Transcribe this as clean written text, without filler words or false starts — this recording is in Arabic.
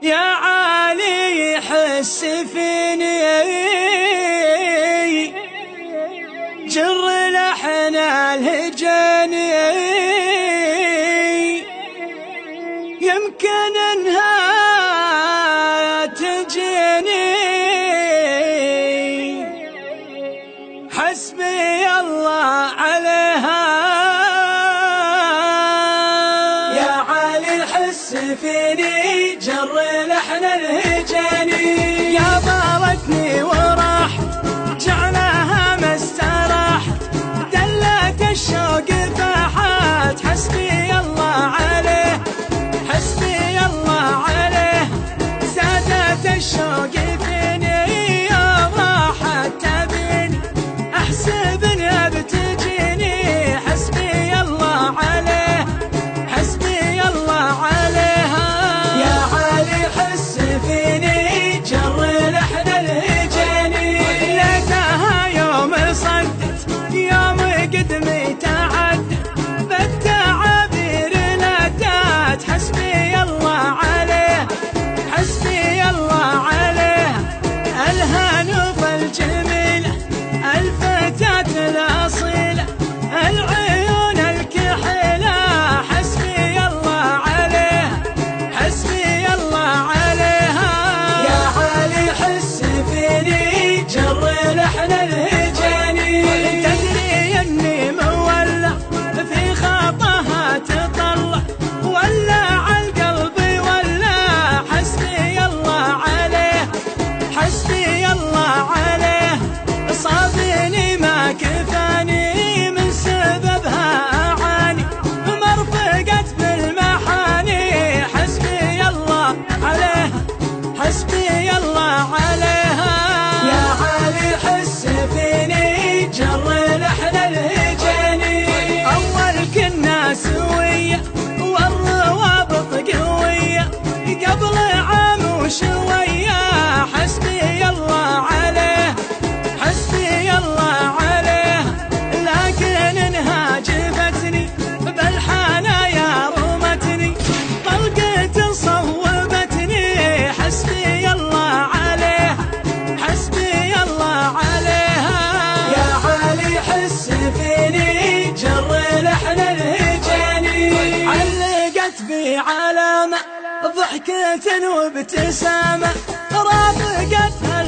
يا عالي حس فيني جر لحن الهجاني يمكن انها تجيني حسبي الله عليها يا عالي حس فيني جر لحن الهجاني يا ضارتني وراح جعلها ما استراحت دلت الشوق فاحت حسبي الله عليه حسبي الله عليه زادت الشوق فيني يوم راحت تبيني احسب انها بتجيني حسبي الله عليه حسبي الله عليها يا عالي حس فيني جر لحن الهجاني ليتها يوم صدت يوم قدمي تعدت بالتعابير لدات حسبي الله عليه حسبي الله عليه الهانوف الجميلة الفتاة الأصيلة العيون الكحيلة حسبي الله عليه حسبي الله عليها يا عالي حس فيني جر لحن الهجاني تدري اني مولع في خطها تطلع ولا عالقلب ولا حسبي الله عليه حسبي الله عليه صابني ما كفاني من سببها أعاني مرفقت بالمحاني حسبي الله عليها حسبي الله عليها يا عالي حس فيني جر لحن الهجاني أول كنا سوية والروابط قوية قبل عام وشوية حسبي الله عليه حسبي الله عليه لكن انها جفتني بالحنايا رمتني طلقة صوبتني حسبي الله عليه حسبي الله عليها يا عالي حس فيني جر لحن الهجاني علقت بي علامة ضحكة وابتسامة رافقتها